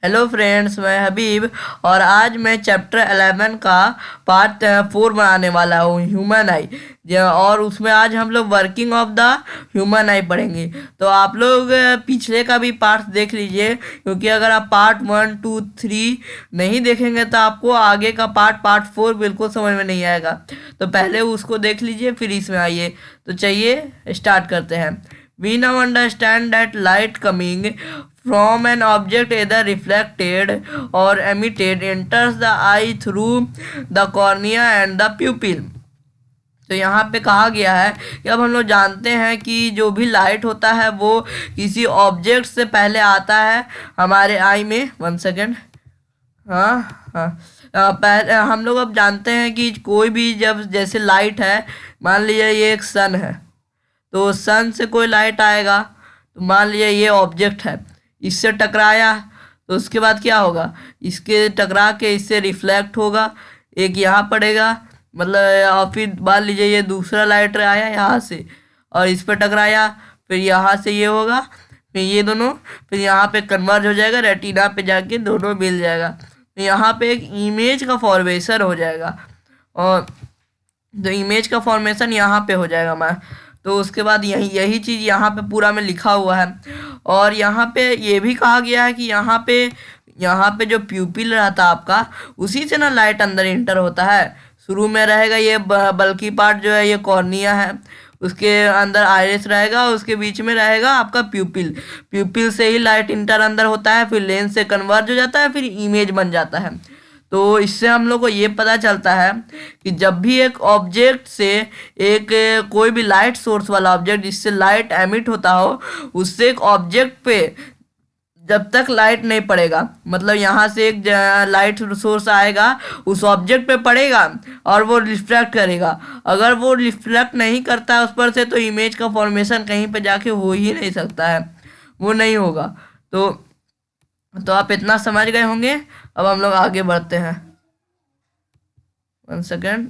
Hello friends, मैं हबीब। और आज मैं चैप्टर 11 का पार्ट 4 बनाने वाला हूँ, ह्यूमन आई। और उसमें आज हम लोग वर्किंग ऑफ द ह्यूमन आई पढ़ेंगे। तो आप लोग पिछले का भी पार्ट देख लीजिए, क्योंकि अगर आप पार्ट 1, 2, 3 नहीं देखेंगे तो आपको आगे का पार्ट 4 बिल्कुल समझ में नहीं आएगा। तो पहले उसको देख लीजिए, फिर इसमें आइए। तो चलिए स्टार्ट करते हैं। We now understand that light coming from an object either reflected or emitted enters the eye through the cornea and the pupil। तो यहाँ पे कहा गया है कि अब हम लोग जानते हैं कि जो भी लाइट होता है वो किसी ऑब्जेक्ट से पहले आता है हमारे आई में। 1 सेकेंड। हाँ हाँ। पहले हम लोग अब जानते हैं कि कोई भी जब जैसे लाइट है, मान लीजिए ये एक सन है, तो सन से कोई लाइट आएगा। तो मान लीजिए ये ऑब्जेक्ट है, इससे टकराया, तो उसके बाद क्या होगा, इसके टकरा के इससे रिफ्लेक्ट होगा, एक यहाँ पड़ेगा, मतलब। और फिर मान लीजिए ये दूसरा लाइट आया यहाँ से और इस पर टकराया, फिर यहाँ से ये होगा, फिर ये दोनों, फिर यहाँ पे कन्वर्ज हो जाएगा, रेटिना पे जाके दोनों मिल जाएगा, तो यहाँ पे एक इमेज का फॉर्मेशन हो जाएगा। और तो इमेज का फॉर्मेशन यहाँ पे हो जाएगा हमारा। तो उसके बाद यही यही चीज़ यहाँ पे पूरा में लिखा हुआ है। और यहाँ पे ये भी कहा गया है कि यहाँ पे जो प्यूपिल रहता है आपका, उसी से ना लाइट अंदर इंटर होता है। शुरू में रहेगा ये बल्कि पार्ट जो है ये कॉर्निया है, उसके अंदर आइरिस रहेगा, उसके बीच में रहेगा आपका प्यूपिल। प्यूपिल से ही लाइट इंटर अंदर होता है, फिर लेंस से कन्वर्ज हो जाता है, फिर इमेज बन जाता है। तो इससे हम लोग को ये पता चलता है कि जब भी एक ऑब्जेक्ट से एक कोई भी लाइट सोर्स वाला ऑब्जेक्ट जिससे लाइट एमिट होता हो, उससे एक ऑब्जेक्ट पे जब तक लाइट नहीं पड़ेगा, मतलब यहाँ से एक लाइट सोर्स आएगा, उस ऑब्जेक्ट पे पड़ेगा और वो रिफ्लेक्ट करेगा। अगर वो रिफ्लेक्ट नहीं करता है उस पर से, तो इमेज का फॉर्मेशन कहीं पे जाके हो ही नहीं सकता है, वो नहीं होगा। तो आप इतना समझ गए होंगे। अब हम लोग आगे बढ़ते हैं। 1 सेकेंड।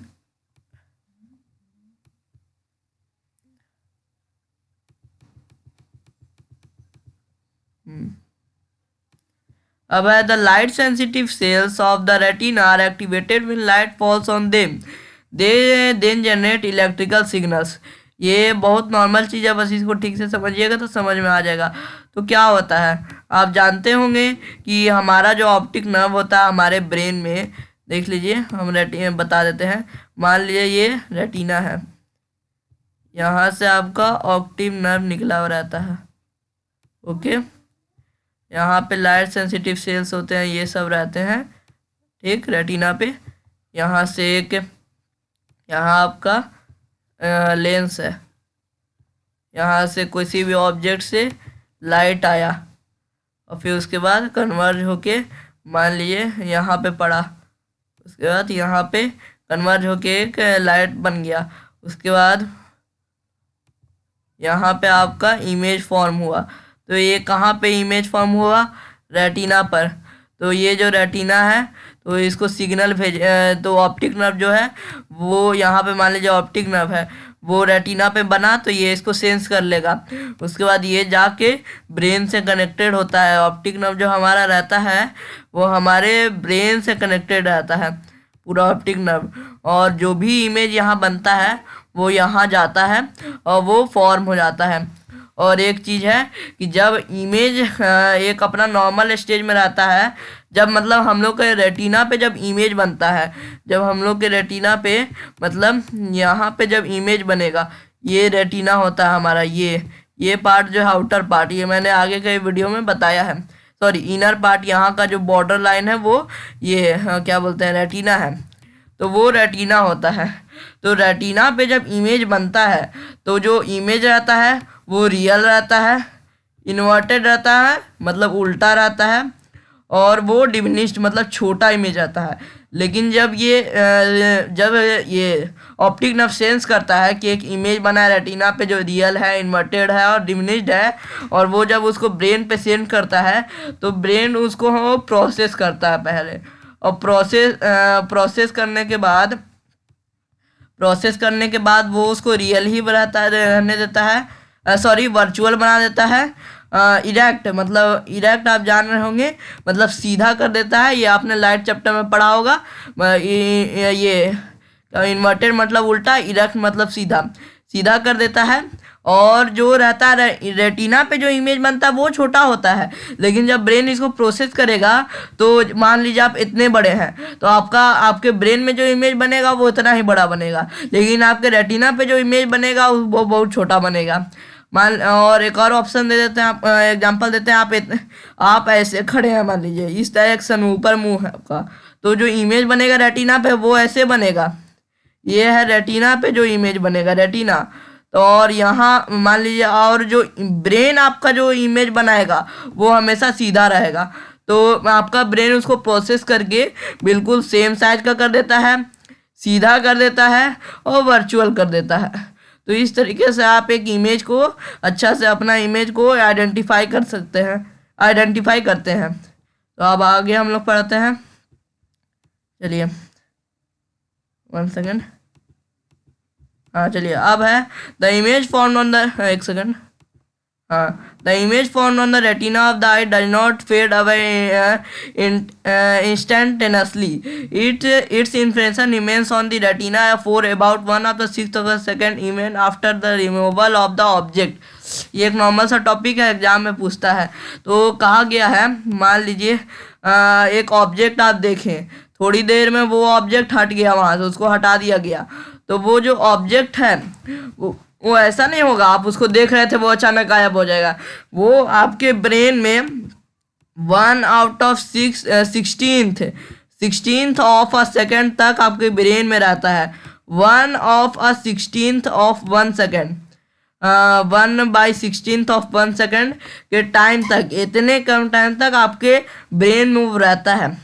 अब है the light sensitive cells of the retina are activated when light falls on them, they then generate electrical signals. ये बहुत नॉर्मल चीज़ है, बस इसको ठीक से समझिएगा तो समझ में आ जाएगा। तो क्या होता है, आप जानते होंगे कि हमारा जो ऑप्टिक नर्व होता है हमारे ब्रेन में, देख लीजिए, हम रेटिना बता देते हैं। मान लीजिए ये रेटिना है, यहाँ से आपका ऑप्टिक नर्व निकला हुआ रहता है। ओके, यहाँ पे लाइट सेंसिटिव सेल्स होते हैं, ये सब रहते हैं, ठीक, रेटिना पे। यहाँ से एक, यहाँ आपका लेंस है, यहाँ से किसी भी ऑब्जेक्ट से लाइट आया और फिर उसके बाद कन्वर्ज होके मान लीजिए यहाँ पे पड़ा, उसके बाद यहाँ पे कन्वर्ज होके एक लाइट बन गया। उसके बाद यहाँ पे आपका इमेज फॉर्म हुआ। तो ये कहाँ पे इमेज फॉर्म हुआ, रेटिना पर। तो ये जो रेटिना है, तो इसको सिग्नल तो ऑप्टिक नर्व जो है वो यहाँ पे, मान लीजिए ऑप्टिक नर्व है वो रेटिना पे बना, तो ये इसको सेंस कर लेगा। उसके बाद ये जाके ब्रेन से कनेक्टेड होता है। ऑप्टिक नर्व जो हमारा रहता है वो हमारे ब्रेन से कनेक्टेड रहता है, पूरा ऑप्टिक नर्व। और जो भी इमेज यहाँ बनता है वो यहाँ जाता है और वो फॉर्म हो जाता है। और एक चीज़ है कि जब इमेज एक अपना नॉर्मल स्टेज में रहता है, जब मतलब हम लोग के रेटिना पे जब इमेज बनता है, जब हम लोग के रेटिना पे मतलब यहाँ पे जब इमेज बनेगा, ये रेटिना होता है हमारा, ये पार्ट जो है आउटर पार्ट, ये मैंने आगे के वीडियो में बताया है। सॉरी, इनर पार्ट, यहाँ का जो बॉर्डर लाइन है वो ये क्या बोलते हैं, रेटिना है। तो वो रेटिना होता है। तो रेटिना पे जब इमेज बनता है, तो जो इमेज रहता है वो रियल रहता है, इन्वर्टेड रहता है, मतलब उल्टा रहता है, और वो डिमिनिश्ड मतलब छोटा इमेज आता है। लेकिन जब ये ऑप्टिक नर्व सेंस करता है कि एक इमेज बना है रेटिना पे जो रियल है, इन्वर्टेड है और डिमिनिश्ड है, और वो जब उसको ब्रेन पे सेंड करता है, तो ब्रेन उसको प्रोसेस करता है पहले। और प्रोसेस करने के बाद वो उसको रियल ही रहने देता है, सॉरी वर्चुअल बना देता है। इरेक्ट, मतलब इरेक्ट आप जान रहे होंगे, मतलब सीधा कर देता है। ये आपने लाइट चैप्टर में पढ़ा होगा। ये इन्वर्टेड मतलब उल्टा, इरेक्ट मतलब सीधा, सीधा कर देता है। और जो रहता है रेटिना पे जो इमेज बनता है वो छोटा होता है, लेकिन जब ब्रेन इसको प्रोसेस करेगा तो मान लीजिए आप इतने बड़े हैं तो आपके ब्रेन में जो इमेज बनेगा वो इतना ही बड़ा बनेगा, लेकिन आपके रेटिना पे जो इमेज बनेगा वो बहुत छोटा बनेगा। मान और एक और ऑप्शन दे देते हैं, आप एग्जांपल देते हैं। आप ऐसे खड़े हैं, मान लीजिए इस डायरेक्शन में, ऊपर मुंह है आपका, तो जो इमेज बनेगा रेटिना पे वो ऐसे बनेगा। ये है रेटिना पे जो इमेज बनेगा, रेटिना। तो और यहाँ मान लीजिए, और जो ब्रेन आपका जो इमेज बनाएगा वो हमेशा सीधा रहेगा। तो आपका ब्रेन उसको प्रोसेस करके बिल्कुल सेम साइज का कर देता है, सीधा कर देता है और वर्चुअल कर देता है। तो इस तरीके से आप एक इमेज को अच्छा से, अपना इमेज को आइडेंटिफाई कर सकते हैं, आइडेंटिफाई करते हैं। तो अब आगे हम लोग पढ़ते हैं। चलिए 1 सेकेंड। हाँ चलिए, अब है the image form on the, एक सेकेंड। हाँ, the image form on the retina of the eye does not fade away instantaneously. Its impression remains on the retina for about 1/6 of a second even after the removal of the object. ये एक normal सा topic है, exam में पूछता है। तो कहा गया है, मान लीजिए एक ऑब्जेक्ट आप देखें, थोड़ी देर में वो ऑब्जेक्ट हट गया, वहाँ से उसको हटा दिया गया, तो वो जो ऑब्जेक्ट है वो ऐसा नहीं होगा आप उसको देख रहे थे वो अचानक गायब हो जाएगा। वो आपके ब्रेन में 1/16th ऑफ अ सेकेंड तक आपके ब्रेन में रहता है। 1/16th ऑफ 1 सेकेंड, 1/16 सेकेंड के टाइम तक, इतने कम टाइम तक आपके ब्रेन में वो रहता है।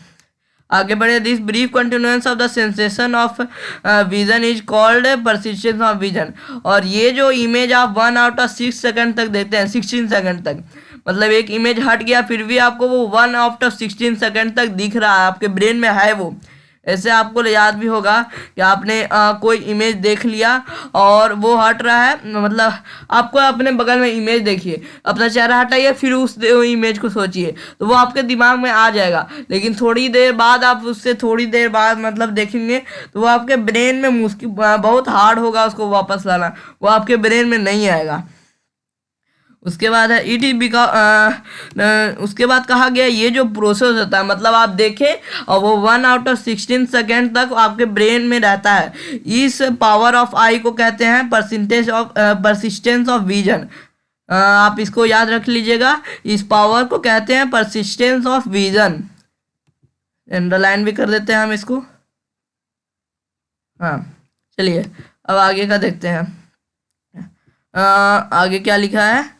आगे बढ़े, this brief continuance of the sensation of vision is called persistence of vision. और ये जो इमेज आप 1/6 सेकेंड तक देखते हैं, 16 सेकेंड तक, मतलब एक इमेज हट गया फिर भी आपको वो 1/16 सेकेंड तक दिख रहा है, आपके ब्रेन में है वो। ऐसे आपको याद भी होगा कि आपने कोई इमेज देख लिया और वो हट रहा है, मतलब आपको अपने बगल में इमेज देखिए, अपना चेहरा हटाइए, फिर उस इमेज को सोचिए, तो वो आपके दिमाग में आ जाएगा। लेकिन थोड़ी देर बाद आप उससे थोड़ी देर बाद मतलब देखेंगे तो वो आपके ब्रेन में मुश्किल, बहुत हार्ड होगा उसको वापस लाना, वो आपके ब्रेन में नहीं आएगा। उसके बाद है इट इज उसके बाद कहा गया ये जो प्रोसेस होता है, मतलब आप देखें और वो 1/16 सेकेंड तक आपके ब्रेन में रहता है। इस पावर ऑफ आई को कहते हैं परसिस्टेंस ऑफ विजन। आप इसको याद रख लीजिएगा, इस पावर को कहते हैं परसिस्टेंस ऑफ विजन। अंडरलाइन भी कर देते हैं हम इसको। हाँ चलिए, अब आगे का देखते हैं। आगे क्या लिखा है,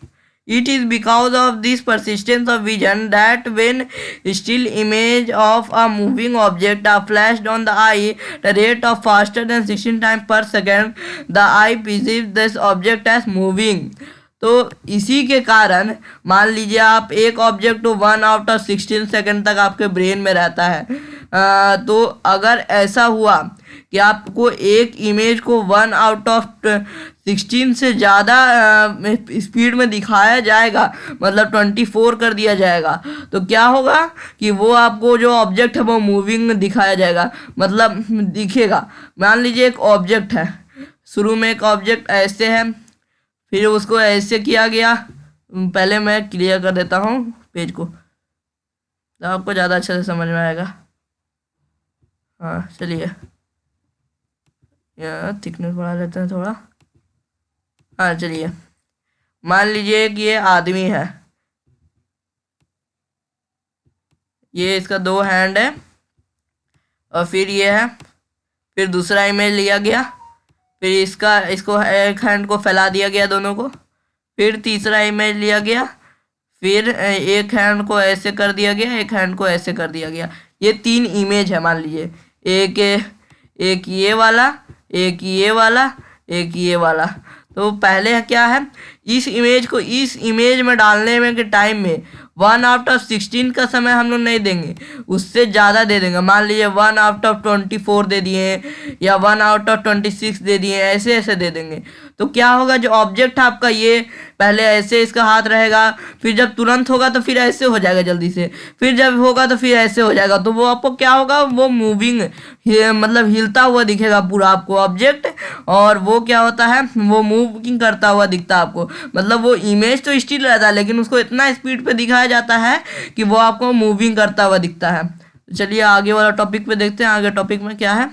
It is because of this persistence of vision that when still image of a moving object are flashed on the eye the rate of faster than 16 times per second, the eye perceives this object as moving. तो इसी के कारण मान लीजिए आप एक object तो 1/16 second तक आपके ब्रेन में रहता है। तो अगर ऐसा हुआ कि आपको एक इमेज को 1/16 से ज़्यादा स्पीड में दिखाया जाएगा, मतलब 24 कर दिया जाएगा, तो क्या होगा कि वो आपको जो ऑब्जेक्ट है वो मूविंग में दिखाया जाएगा, मतलब दिखेगा। मान लीजिए एक ऑब्जेक्ट है, शुरू में एक ऑब्जेक्ट ऐसे है, फिर उसको ऐसे किया गया। पहले मैं क्लियर कर देता हूँ पेज को, तो आपको ज़्यादा अच्छे से समझ में आएगा। हाँ चलिए, यहाँ थिकनेस बढ़ा लेते हैं थोड़ा। हाँ चलिए, मान लीजिए कि ये आदमी है, ये इसका 2 हैंड है, और फिर ये है, फिर दूसरा इमेज लिया गया, फिर इसको एक हैंड को फैला दिया गया दोनों को, फिर तीसरा इमेज लिया गया, फिर एक हैंड को ऐसे कर दिया गया, एक हैंड को ऐसे कर दिया गया। ये 3 इमेज है, मान लीजिए एक ये वाला, एक ये वाला, एक ये वाला। तो पहले क्या है, इस इमेज को इस इमेज में डालने में के टाइम में 1/16 का समय हम लोग नहीं देंगे, उससे ज़्यादा दे देंगे। मान लीजिए 1/24 दे दिए या 1/26 दे दिए, ऐसे ऐसे दे देंगे। तो क्या होगा, जो ऑब्जेक्ट है आपका ये पहले ऐसे इसका हाथ रहेगा, फिर जब तुरंत होगा तो फिर ऐसे हो जाएगा जल्दी से, फिर जब होगा तो फिर ऐसे हो जाएगा। तो वो आपको क्या होगा, वो मूविंग मतलब हिलता हुआ दिखेगा पूरा आपको ऑब्जेक्ट, और वो क्या होता है, वो मूविंग करता हुआ दिखता है आपको। मतलब वो इमेज तो स्टिल रहता है लेकिन उसको इतना स्पीड पे दिखाया जाता है कि वो आपको मूविंग करता हुआ दिखता है। चलिए आगे वाला टॉपिक पे देखते हैं, आगे टॉपिक में क्या है।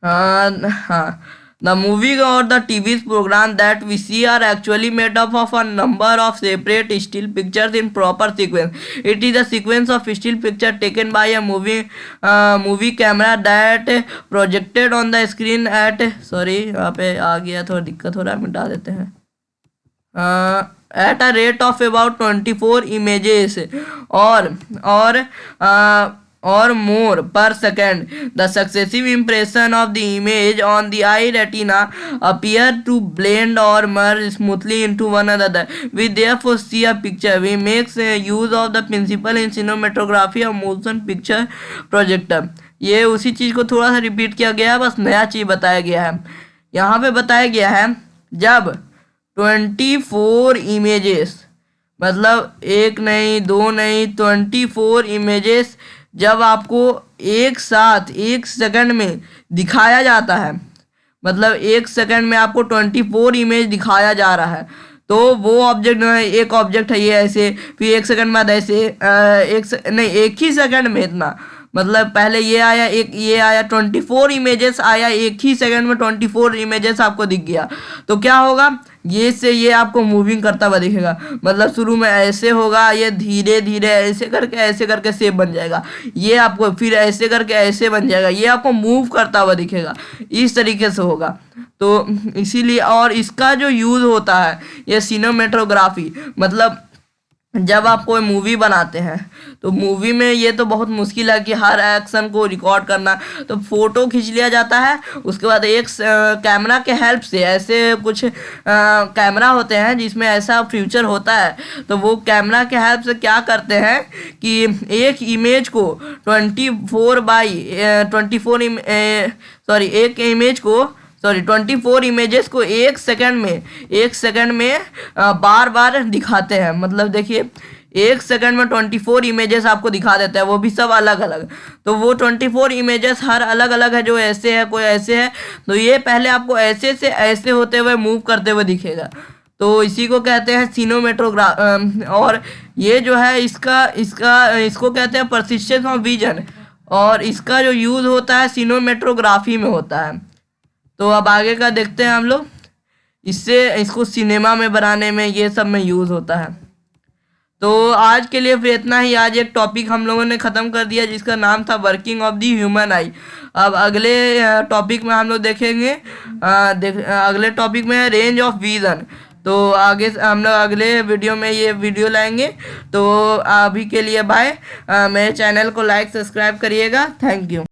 हाँ, the movie or the TV program that we see are actually made up of a number of separate still pictures in proper sequence. It is a sequence of still picture taken by a movie camera that projected on the screen at sorry यहाँ पे आ गया, थोड़ा दिक्कत हो रहा है, मिटा देते हैं। At a rate of about 24 images or more per second. The successive impression of the image on the eye retina appear to blend or merge smoothly into one another. We therefore see a picture. We make use of the principle in cinematography of motion picture projector. ये उसी चीज़ को थोड़ा सा repeat किया गया है, बस नया चीज़ बताया गया है। यहाँ पे बताया गया है जब 24 इमेजेस, मतलब एक नहीं दो नहीं 24 इमेजेस जब आपको एक साथ एक सेकंड में दिखाया जाता है, मतलब एक सेकंड में आपको 24 इमेज दिखाया जा रहा है, तो वो ऑब्जेक्ट एक ऑब्जेक्ट है ये ऐसे, फिर एक सेकंड बाद ऐसे, एक ही सेकंड में इतना, मतलब पहले ये आया, एक ये आया, 24 इमेजेस आया एक ही सेकंड में, 24 इमेजेस आपको दिख गया। तो क्या होगा, ये से ये आपको मूविंग करता हुआ दिखेगा। मतलब शुरू में ऐसे होगा, ये धीरे धीरे ऐसे करके शेप बन जाएगा, ये आपको फिर ऐसे करके ऐसे बन जाएगा, ये आपको मूव करता हुआ दिखेगा, इस तरीके से होगा। तो इसीलिए, और इसका जो यूज़ होता है ये सिनेमेटोग्राफी, मतलब जब आप कोई मूवी बनाते हैं तो मूवी में ये तो बहुत मुश्किल है कि हर एक्शन को रिकॉर्ड करना, तो फ़ोटो खींच लिया जाता है, उसके बाद एक कैमरा के हेल्प से, ऐसे कुछ कैमरा होते हैं जिसमें ऐसा फीचर होता है, तो वो कैमरा के हेल्प से क्या करते हैं कि एक इमेज को 24 इमेजेस को एक सेकंड में बार बार दिखाते हैं। मतलब देखिए एक सेकंड में 24 इमेजेस आपको दिखा देता है, वो भी सब अलग अलग। तो वो 24 इमेजेस हर अलग अलग है, जो ऐसे है कोई ऐसे है, तो ये पहले आपको ऐसे से ऐसे होते हुए मूव करते हुए दिखेगा। तो इसी को कहते हैं सिनेमेटोग्राफ, और ये जो है इसको कहते हैं परसिस्टेंस ऑफ विजन, और इसका जो यूज़ होता है सिनेमेटोग्राफी में होता है। तो अब आगे का देखते हैं हम लोग, इसको सिनेमा में बनाने में ये सब में यूज़ होता है। तो आज के लिए फिर इतना ही। आज एक टॉपिक हम लोगों ने ख़त्म कर दिया जिसका नाम था वर्किंग ऑफ द ह्यूमन आई। अब अगले टॉपिक में हम लोग देखेंगे, अगले टॉपिक में है रेंज ऑफ विज़न। तो आगे हम लोग अगले वीडियो में ये वीडियो लाएंगे। तो अभी के लिए बाय। मेरे चैनल को लाइक सब्सक्राइब करिएगा। Thank you.